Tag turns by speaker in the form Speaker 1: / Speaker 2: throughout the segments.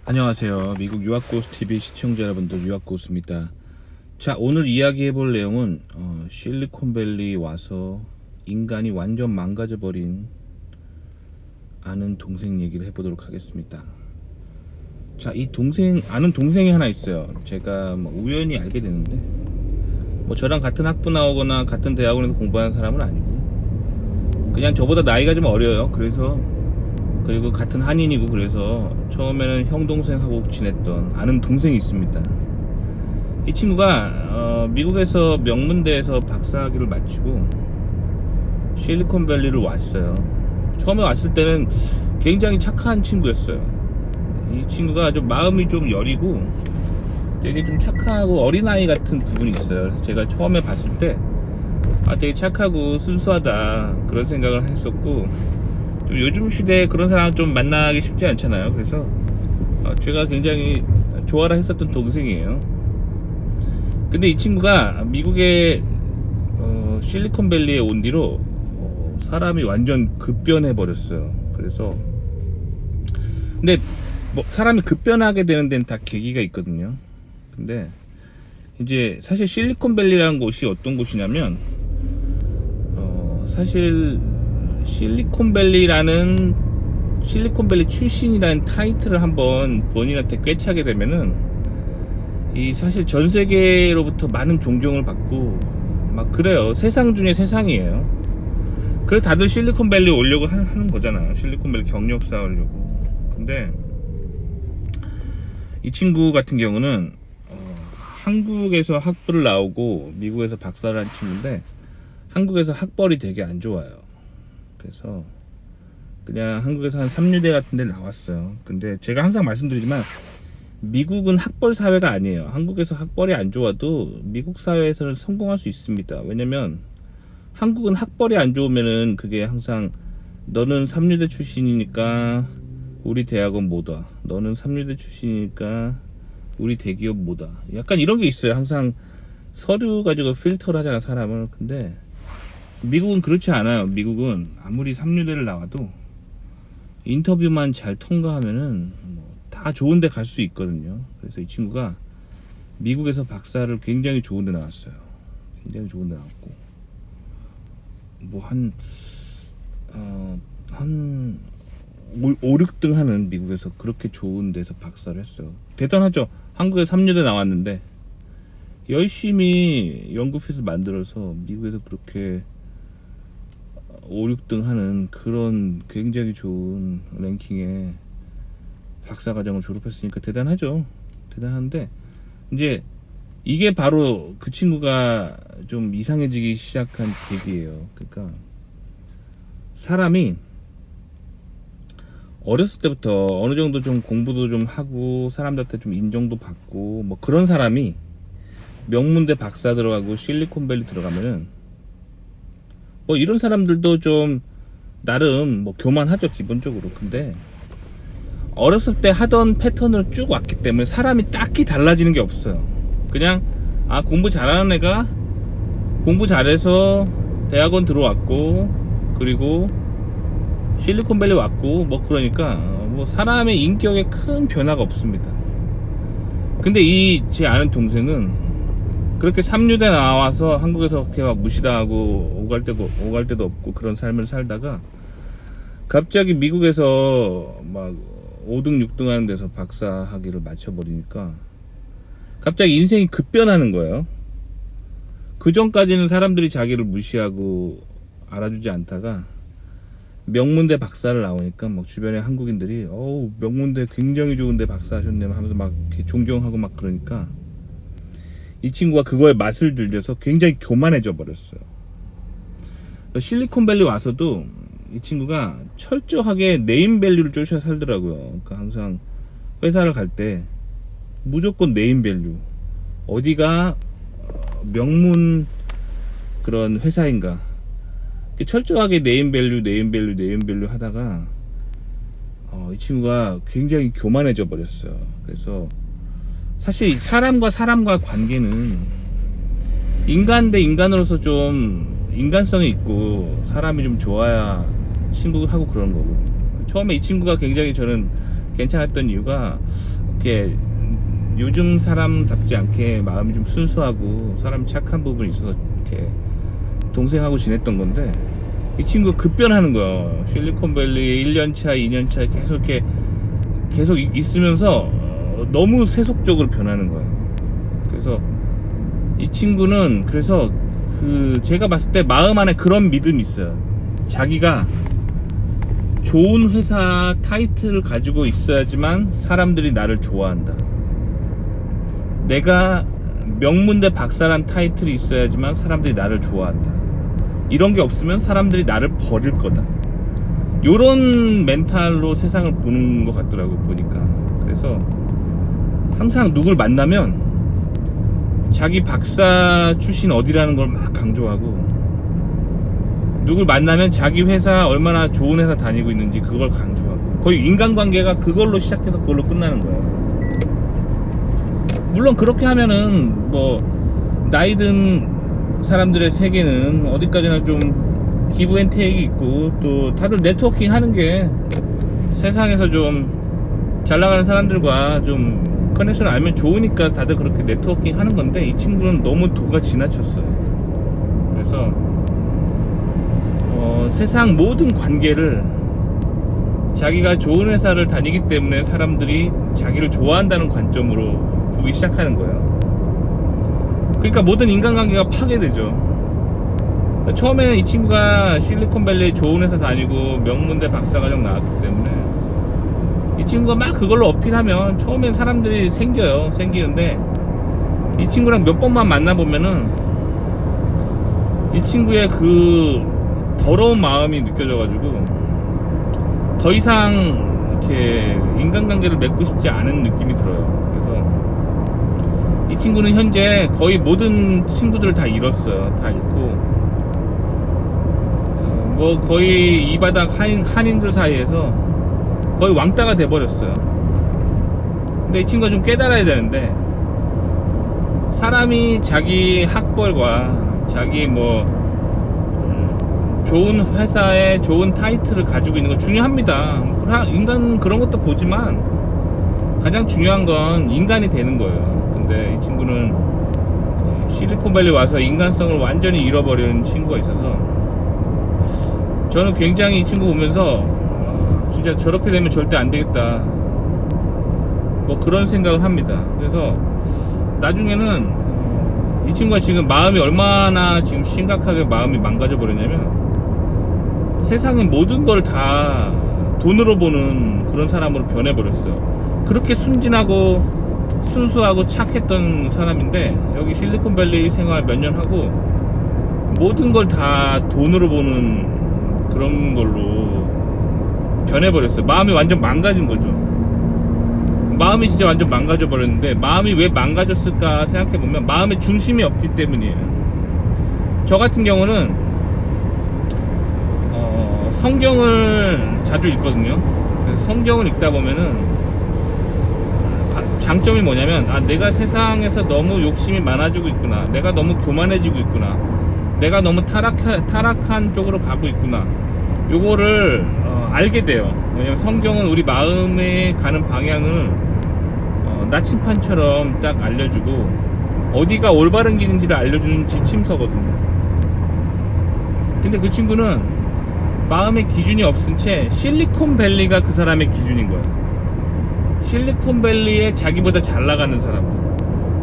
Speaker 1: 안녕하세요. 미국 유학고수TV 시청자 여러분들, 유학고수입니다. 자, 오늘 이야기해볼 내용은 실리콘밸리 와서 인간이 완전 망가져버린 아는 동생 얘기를 해보도록 하겠습니다. 자, 아는 동생이 하나 있어요. 제가 우연히 알게 됐는데, 저랑 같은 학부 나오거나 같은 대학원에서 공부하는 사람은 아니고, 그냥 저보다 나이가 좀 어려요. 그리고 같은 한인이고, 그래서 처음에는 형 동생하고 지냈던 아는 동생이 있습니다. 이 친구가 미국에서 명문대에서 박사학위를 마치고 실리콘밸리를 왔어요. 처음에 왔을 때는 굉장히 착한 친구였어요. 이 친구가 좀 마음이 좀 여리고 되게 좀 착하고 어린아이 같은 부분이 있어요. 그래서 제가 처음에 봤을 때 되게 착하고 순수하다 그런 생각을 했었고, 요즘 시대에 그런 사람 좀 만나기 쉽지 않잖아요. 그래서 제가 굉장히 좋아라 했었던 동생이에요. 근데 이 친구가 미국의 실리콘밸리에 온 뒤로 사람이 완전 급변해 버렸어요. 그래서 근데 사람이 급변하게 되는 데는 다 계기가 있거든요. 근데 이제 사실 실리콘밸리라는 곳이 어떤 곳이냐면 사실 실리콘밸리 출신이라는 타이틀을 한번 본인한테 꿰차게 되면은 사실 전 세계로부터 많은 존경을 받고 막 그래요. 세상 중에 세상이에요. 그래서 다들 실리콘밸리 오려고 하는 거잖아요. 실리콘밸리 경력 쌓으려고. 근데 이 친구 같은 경우는 한국에서 학부를 나오고 미국에서 박사를 한 친구인데, 한국에서 학벌이 되게 안 좋아요. 그래서 그냥 한국에서 한 3류대 같은 데 나왔어요. 근데 제가 항상 말씀드리지만 미국은 학벌 사회가 아니에요. 한국에서 학벌이 안 좋아도 미국 사회에서는 성공할 수 있습니다. 왜냐면 한국은 학벌이 안 좋으면은 그게 항상 너는 3류대 출신이니까 우리 대학원 못 와. 너는 3류대 출신이니까 우리 대기업 못 와. 약간 이런 게 있어요. 항상 서류 가지고 필터를 하잖아, 사람을. 근데 미국은 그렇지 않아요. 미국은 아무리 3류대를 나와도 인터뷰만 잘 통과하면은 다 좋은 데 갈 수 있거든요. 그래서 이 친구가 미국에서 박사를 굉장히 좋은 데 나왔어요. 굉장히 좋은 데 나왔고, 한 5, 6등 하는 미국에서 그렇게 좋은 데서 박사를 했어요. 대단하죠. 한국에 3류대 나왔는데 열심히 연구핏을 만들어서 미국에서 그렇게 5, 6등 하는 그런 굉장히 좋은 랭킹에 박사과정을 졸업했으니까 대단하죠. 대단한데, 이제 이게 바로 그 친구가 좀 이상해지기 시작한 계기예요. 그러니까 사람이 어렸을 때부터 어느 정도 좀 공부도 좀 하고 사람들한테 좀 인정도 받고 그런 사람이 명문대 박사 들어가고 실리콘밸리 들어가면은 이런 사람들도 좀 나름 교만하죠, 기본적으로. 근데 어렸을 때 하던 패턴으로 쭉 왔기 때문에 사람이 딱히 달라지는 게 없어요. 그냥 공부 잘하는 애가 공부 잘해서 대학원 들어왔고, 그리고 실리콘밸리 왔고, 그러니까 사람의 인격에 큰 변화가 없습니다. 근데 제 아는 동생은 그렇게 3류대 나와서 한국에서 그렇게 막 무시당하고 오갈 데도 없고 그런 삶을 살다가 갑자기 미국에서 5등 6등 하는 데서 박사 학위를 마쳐버리니까 갑자기 인생이 급변하는 거예요. 그 전까지는 사람들이 자기를 무시하고 알아주지 않다가 명문대 박사를 나오니까 주변에 한국인들이 명문대 굉장히 좋은데 박사 하셨네 하면서 이렇게 존경하고 그러니까 이 친구가 그거에 맛을 들려서 굉장히 교만해져 버렸어요. 실리콘밸리 와서도 이 친구가 철저하게 네임밸류를 쫓아 살더라고요. 그러니까 항상 회사를 갈 때 무조건 네임밸류, 어디가 명문 그런 회사인가, 철저하게 네임밸류 하다가 이 친구가 굉장히 교만해져 버렸어요. 그래서 사실 사람과 관계는 인간 대 인간으로서 좀 인간성이 있고 사람이 좀 좋아야 친구하고 그런 거고, 처음에 이 친구가 굉장히 저는 괜찮았던 이유가 이렇게 요즘 사람답지 않게 마음이 좀 순수하고 사람 착한 부분이 있어서 이렇게 동생하고 지냈던 건데, 이 친구가 급변하는 거야. 실리콘밸리 1년차 2년차 계속 있으면서 너무 세속적으로 변하는 거야. 그래서 이 친구는 그래서 제가 봤을 때 마음 안에 그런 믿음이 있어요. 자기가 좋은 회사 타이틀을 가지고 있어야지만 사람들이 나를 좋아한다. 내가 명문대 박사란 타이틀이 있어야지만 사람들이 나를 좋아한다. 이런 게 없으면 사람들이 나를 버릴 거다. 요런 멘탈로 세상을 보는 것 같더라고, 보니까. 그래서 항상 누굴 만나면 자기 박사 출신 어디라는 걸 막 강조하고, 누굴 만나면 자기 회사 얼마나 좋은 회사 다니고 있는지 그걸 강조하고, 거의 인간관계가 그걸로 시작해서 그걸로 끝나는 거예요. 물론 그렇게 하면은 뭐 나이 든 사람들의 세계는 어디까지나 좀 기브 앤 테이크가 있고, 또 다들 네트워킹 하는 게 세상에서 좀 잘 나가는 사람들과 좀 커넥션을 알면 좋으니까 다들 그렇게 네트워킹 하는 건데, 이 친구는 너무 도가 지나쳤어요. 그래서 세상 모든 관계를 자기가 좋은 회사를 다니기 때문에 사람들이 자기를 좋아한다는 관점으로 보기 시작하는 거예요. 그러니까 모든 인간관계가 파괴되죠. 처음에는 이 친구가 실리콘밸리에 좋은 회사 다니고 명문대 박사과정 나왔기 때문에 이 친구가 막 그걸로 어필하면 처음엔 사람들이 생기는데, 이 친구랑 몇 번만 만나보면은 이 친구의 그 더러운 마음이 느껴져가지고 더 이상 이렇게 인간관계를 맺고 싶지 않은 느낌이 들어요. 그래서 이 친구는 현재 거의 모든 친구들을 다 잃었어요. 다 잃고 뭐 거의 이 바닥 한인들 사이에서 거의 왕따가 돼버렸어요. 근데 이 친구가 좀 깨달아야 되는데, 사람이 자기 학벌과 자기 뭐 좋은 회사에 좋은 타이틀을 가지고 있는 건 중요합니다. 인간 그런 것도 보지만 가장 중요한 건 인간이 되는 거예요. 근데 이 친구는 실리콘밸리 와서 인간성을 완전히 잃어버린 친구가 있어서, 저는 굉장히 이 친구 보면서 진짜 저렇게 되면 절대 안 되겠다, 뭐 그런 생각을 합니다. 그래서 나중에는 이 친구가 지금 마음이 얼마나 지금 심각하게 마음이 망가져 버렸냐면, 세상의 모든 걸 다 돈으로 보는 그런 사람으로 변해버렸어요. 그렇게 순진하고 순수하고 착했던 사람인데, 여기 실리콘밸리 생활 몇 년 하고 모든 걸 다 돈으로 보는 그런 걸로 변해버렸어요. 마음이 완전 망가진 거죠. 마음이 진짜 완전 망가져 버렸는데, 마음이 왜 망가졌을까 생각해보면 마음의 중심이 없기 때문이에요. 저 같은 경우는 성경을 자주 읽거든요. 그래서 성경을 읽다 보면은 장점이 뭐냐면, 내가 세상에서 너무 욕심이 많아지고 있구나, 내가 너무 교만해지고 있구나, 내가 너무 타락한 쪽으로 가고 있구나, 요거를 알게 돼요. 왜냐면 성경은 우리 마음에 가는 방향을 나침판처럼 딱 알려주고, 어디가 올바른 길인지를 알려주는 지침서거든요. 근데 그 친구는 마음의 기준이 없은 채 실리콘밸리가 그 사람의 기준인 거예요. 실리콘밸리에 자기보다 잘 나가는 사람들,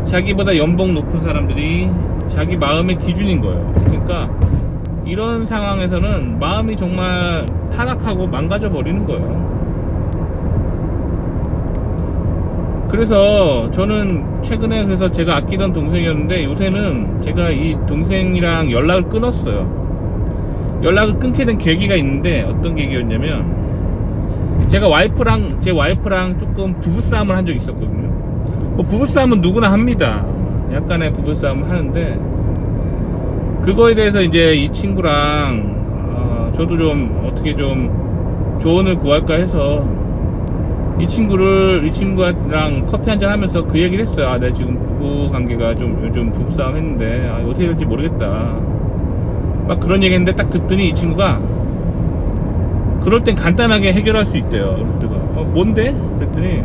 Speaker 1: 자기보다 연봉 높은 사람들이 자기 마음의 기준인 거예요. 그러니까 이런 상황에서는 마음이 정말 타락하고 망가져 버리는 거예요. 그래서 저는 최근에, 그래서 제가 아끼던 동생이었는데 요새는 제가 이 동생이랑 연락을 끊었어요. 연락을 끊게 된 계기가 있는데, 어떤 계기였냐면, 제가 제 와이프랑 조금 부부싸움을 한 적이 있었거든요. 뭐 부부싸움은 누구나 합니다. 약간의 부부싸움을 하는데, 그거에 대해서 이제 이 친구랑 저도 좀 어떻게 좀 조언을 구할까 해서 이 친구랑 커피 한잔 하면서 그 얘기를 했어요. 내가 지금 부부 관계가 좀 요즘 부부싸움 했는데 어떻게 될지 모르겠다, 막 그런 얘기 했는데, 딱 듣더니 이 친구가 그럴 땐 간단하게 해결할 수 있대요. 그래서 제가 뭔데? 그랬더니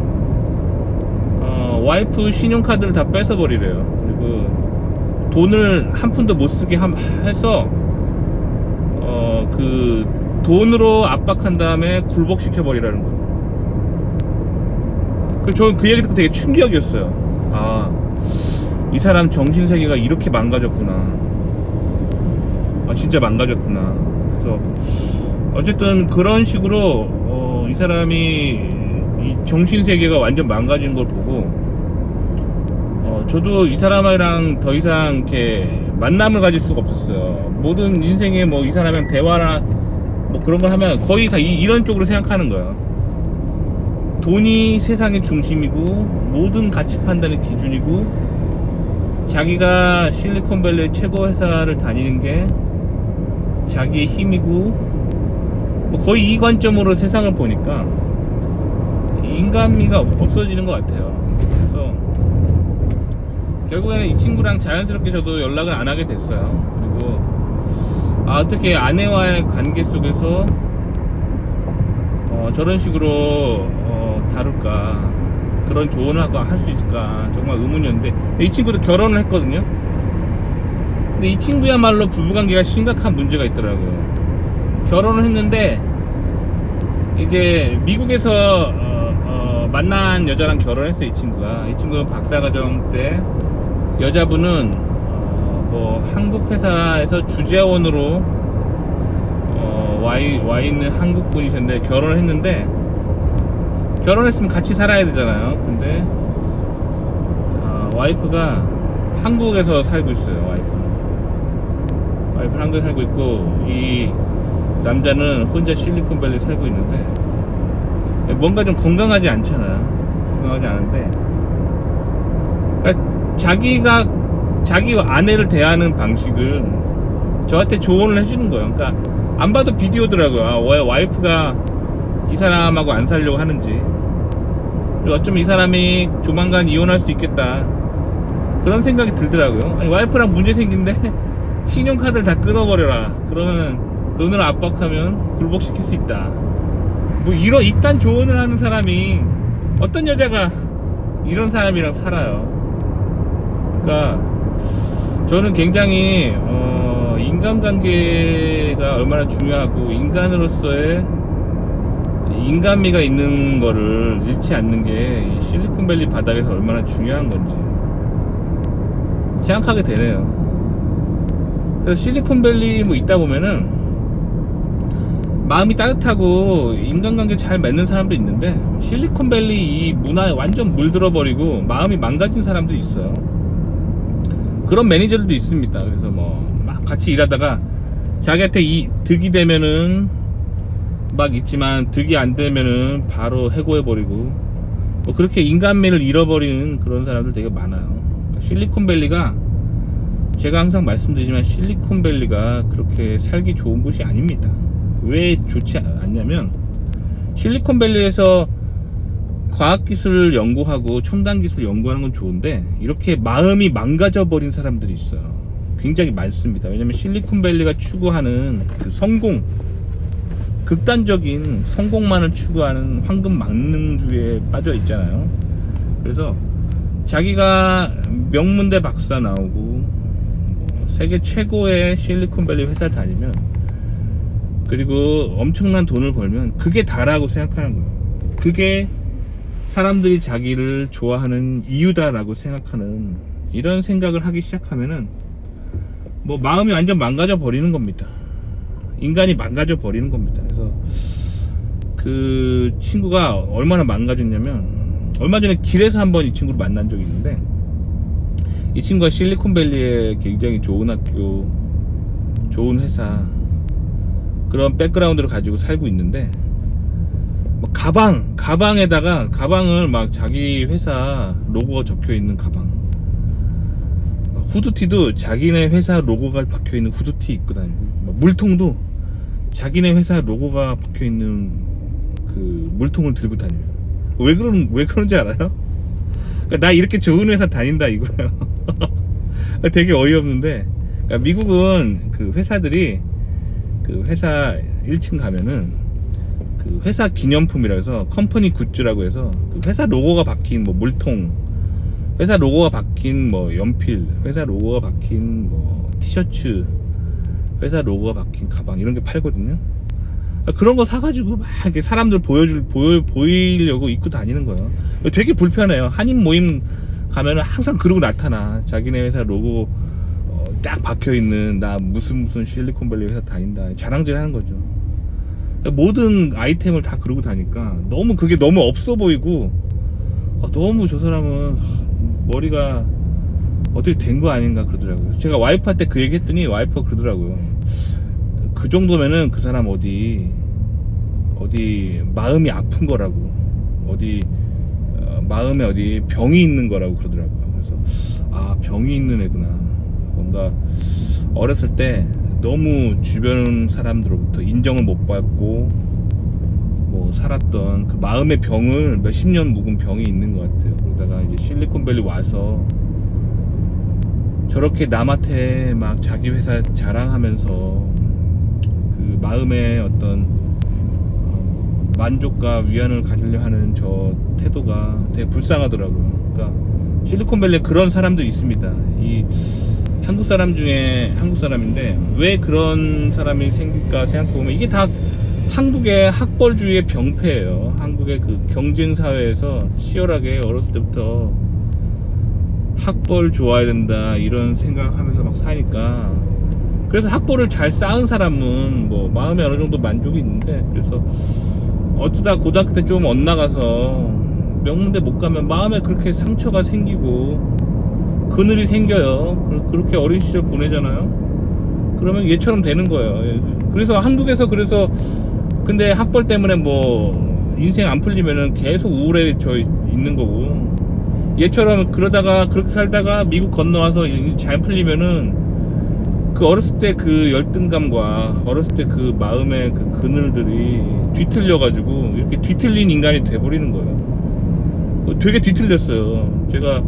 Speaker 1: 와이프 신용카드를 다 뺏어버리래요. 그리고 돈을 한 푼도 못 쓰게 해서 그 돈으로 압박한 다음에 굴복시켜버리라는 거예요. 저는 그 얘기 듣고 되게 충격이었어요. 아, 이 사람 정신세계가 이렇게 망가졌구나. 아, 진짜 망가졌구나. 그래서 어쨌든 그런 식으로 이 사람이 이 정신세계가 완전 망가진 걸 보고 저도 이 사람이랑 더 이상 이렇게 만남을 가질 수가 없었어요. 모든 인생에 뭐 이 사람이랑 대화나 뭐 그런 걸 하면 거의 다 이런 쪽으로 생각하는 거예요. 돈이 세상의 중심이고 모든 가치 판단의 기준이고 자기가 실리콘밸리 최고 회사를 다니는 게 자기의 힘이고 뭐 거의 이 관점으로 세상을 보니까 인간미가 없어지는 것 같아요. 그래서 결국에는 이 친구랑 자연스럽게 저도 연락을 안 하게 됐어요. 그리고 어떻게 아내와의 관계 속에서 저런 식으로 다룰까, 그런 조언을 하고 할 수 있을까 정말 의문이었는데, 근데 이 친구도 결혼을 했거든요. 근데 이 친구야말로 부부관계가 심각한 문제가 있더라고요. 결혼을 했는데 이제 미국에서 만난 여자랑 결혼했어요. 이 친구는 박사과정 때 여자분은 뭐 한국 회사에서 주재원으로 와 있는 한국 분이셨는데 결혼을 했는데, 결혼했으면 같이 살아야 되잖아요. 근데 와이프가 한국에서 살고 있어요. 와이프는 한국에 살고 있고 이 남자는 혼자 실리콘밸리 살고 있는데 뭔가 좀 건강하지 않잖아요. 건강하지 않은데, 그러니까 자기 아내를 대하는 방식을 저한테 조언을 해주는 거예요. 그러니까 안 봐도 비디오더라고요. 왜 와이프가 이 사람하고 안 살려고 하는지, 그리고 어쩌면 이 사람이 조만간 이혼할 수 있겠다, 그런 생각이 들더라고요. 아니, 와이프랑 문제 생긴데 신용카드를 다 끊어버려라, 그러면 돈을 압박하면 굴복시킬 수 있다, 뭐 이딴 조언을 하는 사람이, 어떤 여자가 이런 사람이랑 살아요. 그러니까 저는 굉장히 인간관계가 얼마나 중요하고 인간으로서의 인간미가 있는 거를 잃지 않는 게 이 실리콘밸리 바닥에서 얼마나 중요한 건지 생각하게 되네요. 그래서 실리콘밸리 뭐 있다 보면은 마음이 따뜻하고 인간관계 잘 맺는 사람도 있는데, 실리콘밸리 이 문화에 완전 물들어버리고 마음이 망가진 사람도 있어요. 그런 매니저들도 있습니다. 그래서 뭐 막 같이 일하다가 자기한테 득이 되면은 막 있지만 득이 안 되면은 바로 해고해버리고, 뭐 그렇게 인간미를 잃어버리는 그런 사람들 되게 많아요. 실리콘밸리가, 제가 항상 말씀드리지만 실리콘밸리가 그렇게 살기 좋은 곳이 아닙니다. 왜 좋지 않냐면, 실리콘밸리에서 과학기술 연구하고 첨단기술 연구하는 건 좋은데 이렇게 마음이 망가져버린 사람들이 있어요. 굉장히 많습니다. 왜냐면 실리콘밸리가 추구하는 그 성공, 극단적인 성공만을 추구하는 황금 망능주의에 빠져 있잖아요. 그래서 자기가 명문대 박사 나오고 세계 최고의 실리콘밸리 회사 다니면, 그리고 엄청난 돈을 벌면 그게 다라고 생각하는 거예요. 그게 사람들이 자기를 좋아하는 이유다라고 생각하는, 이런 생각을 하기 시작하면은 뭐 마음이 완전 망가져 버리는 겁니다. 인간이 망가져 버리는 겁니다. 그래서 그 친구가 얼마나 망가졌냐면, 얼마 전에 길에서 한번 이 친구를 만난 적이 있는데, 이 친구가 실리콘밸리에 굉장히 좋은 학교, 좋은 회사, 그런 백그라운드를 가지고 살고 있는데, 가방에다가 가방을 막 자기 회사 로고가 적혀 있는 가방, 후드티도 자기네 회사 로고가 박혀 있는 후드티 입고 다니고, 물통도 자기네 회사 로고가 박혀 있는 그 물통을 들고 다녀요. 왜 그런지 알아요? 그러니까 나 이렇게 좋은 회사 다닌다 이거예요. 되게 어이없는데, 그러니까 미국은 그 회사들이, 그 회사 1층 가면은 그 회사 기념품이라 해서 컴퍼니 굿즈라고 해서 그 회사 로고가 박힌 뭐 물통, 회사 로고가 박힌 뭐 연필, 회사 로고가 박힌 뭐 티셔츠, 회사 로고가 박힌 가방 이런 게 팔거든요. 그런 거 사가지고 막 이렇게 사람들 보이려고 입고 다니는 거예요. 되게 불편해요. 한인 모임 가면은 항상 그러고 나타나. 자기네 회사 로고 딱 박혀있는, 나 무슨 실리콘밸리 회사 다닌다 자랑질 하는 거죠. 모든 아이템을 다 그러고 다니까 그게 너무 없어 보이고, 너무 저 사람은 머리가 어떻게 된 거 아닌가 그러더라고요. 제가 와이프한테 그 얘기 했더니 와이프가 그러더라고요. 그 정도면은 그 사람 어디 마음이 아픈 거라고, 마음에 어디 병이 있는 거라고 그러더라고요. 그래서 병이 있는 애구나. 뭔가 어렸을 때 너무 주변 사람들로부터 인정을 못 받고 뭐 살았던 그 마음의 병을 몇십 년 묵은 병이 있는 것 같아요. 그러다가 이제 실리콘밸리 와서 저렇게 남한테 막 자기 회사 자랑하면서 그 마음의 어떤 만족과 위안을 가지려 하는 저 태도가 되게 불쌍하더라고요. 그러니까 실리콘밸리에 그런 사람도 있습니다. 이 한국 사람 중에 한국 사람인데 왜 그런 사람이 생길까 생각해보면 이게 다 한국의 학벌주의의 병폐예요. 한국의 그 경쟁 사회에서 치열하게 어렸을 때부터 학벌 좋아야 된다 이런 생각하면서 막 사니까, 그래서 학벌을 잘 쌓은 사람은 뭐 마음에 어느 정도 만족이 있는데, 그래서 어쩌다 고등학교 때 좀 엇나가서 명문대 못 가면 마음에 그렇게 상처가 생기고 그늘이 생겨요. 그렇게 어린 시절 보내잖아요. 그러면 얘처럼 되는 거예요. 그래서 한국에서 근데 학벌 때문에 뭐 인생 안 풀리면은 계속 우울해져 있는 거고, 얘처럼 그러다가 그렇게 살다가 미국 건너와서 잘 풀리면은 그 어렸을 때 그 열등감과 어렸을 때 그 마음의 그 그늘들이 뒤틀려가지고 이렇게 뒤틀린 인간이 돼버리는 거예요. 되게 뒤틀렸어요. 제가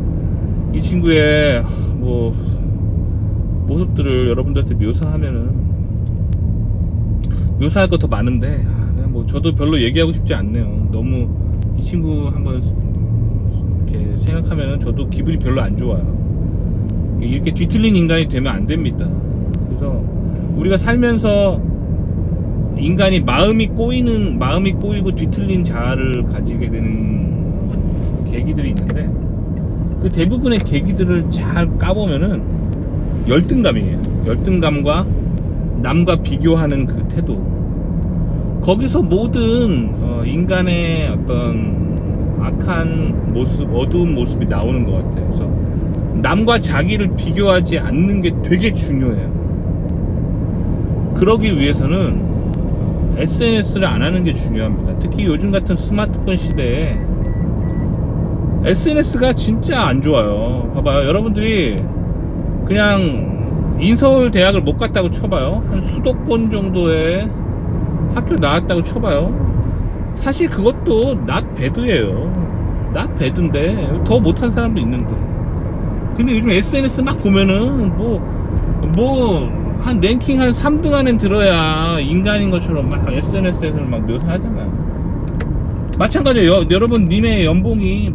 Speaker 1: 이 친구의 뭐 모습들을 여러분들한테 묘사할 거 더 많은데 그냥 뭐 저도 별로 얘기하고 싶지 않네요. 너무 이 친구 한번 이렇게 생각하면 저도 기분이 별로 안 좋아요. 이렇게 뒤틀린 인간이 되면 안 됩니다. 그래서 우리가 살면서 인간이 마음이 꼬이고 뒤틀린 자아를 가지게 되는 계기들이 있는데, 그 대부분의 계기들을 잘 까보면은 열등감이에요. 열등감과 남과 비교하는 그 태도, 거기서 모든 인간의 어떤 악한 모습, 어두운 모습이 나오는 것 같아요. 그래서 남과 자기를 비교하지 않는 게 되게 중요해요. 그러기 위해서는 SNS를 안 하는 게 중요합니다. 특히 요즘 같은 스마트폰 시대에 SNS가 진짜 안 좋아요. 봐봐요. 여러분들이 그냥 인서울 대학을 못 갔다고 쳐봐요. 한 수도권 정도의 학교 나왔다고 쳐봐요. 사실 그것도 not bad예요. not bad인데 더 못한 사람도 있는데. 근데 요즘 SNS 막 보면은 한 랭킹 한 3등 안에 들어야 인간인 것처럼 막 SNS에서 막 묘사하잖아요. 마찬가지예요. 여러분 님의 연봉이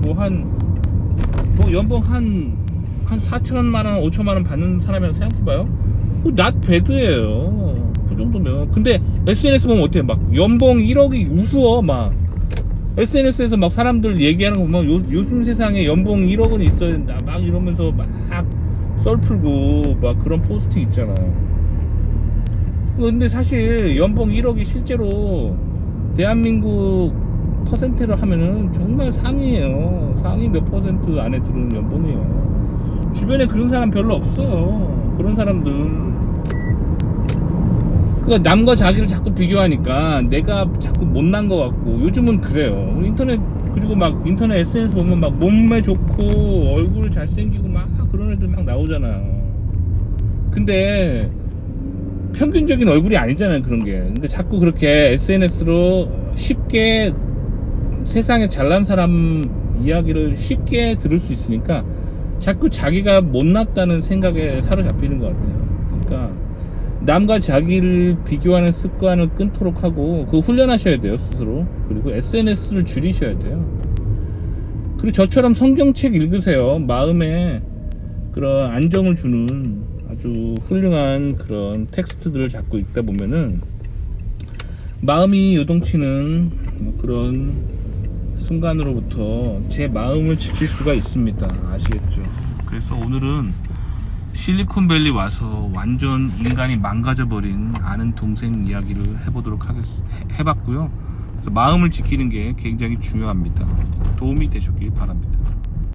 Speaker 1: 연봉 한 4천만원 5천만원 받는 사람이라고 생각해봐요. not bad예요. 그 정도면. 근데 SNS 보면 어때? 막 연봉 1억이 우스워. 막 SNS에서 막 사람들 얘기하는 거 보면 요즘 세상에 연봉 1억은 있어야 된다 막 이러면서 막 썰 풀고 막 그런 포스팅 있잖아요. 근데 사실 연봉 1억이 실제로 대한민국 퍼센트로 하면은 정말 상위에요. 상위 몇 퍼센트 안에 들어오는 연봉이에요. 주변에 그런 사람 별로 없어요. 그런 사람들. 그러니까 남과 자기를 자꾸 비교하니까 내가 자꾸 못난 것 같고, 요즘은 그래요. 그리고 막 인터넷 SNS 보면 막 몸매 좋고 얼굴 잘생기고 막 그런 애들 막 나오잖아요. 근데 평균적인 얼굴이 아니잖아요, 그런 게. 근데 자꾸 그렇게 SNS로 쉽게 세상에 잘난 사람 이야기를 쉽게 들을 수 있으니까 자꾸 자기가 못났다는 생각에 사로잡히는 것 같아요. 그러니까 남과 자기를 비교하는 습관을 끊도록 하고 그거 훈련하셔야 돼요, 스스로. 그리고 SNS를 줄이셔야 돼요. 그리고 저처럼 성경책 읽으세요. 마음에 그런 안정을 주는 아주 훌륭한 그런 텍스트들을 자꾸 읽다 보면은 마음이 요동치는 그런 순간으로부터 제 마음을 지킬 수가 있습니다. 아시겠죠? 그래서 오늘은 실리콘밸리 와서 완전 인간이 망가져버린 아는 동생 이야기를 해봤고요. 그래서 마음을 지키는 게 굉장히 중요합니다. 도움이 되셨길 바랍니다.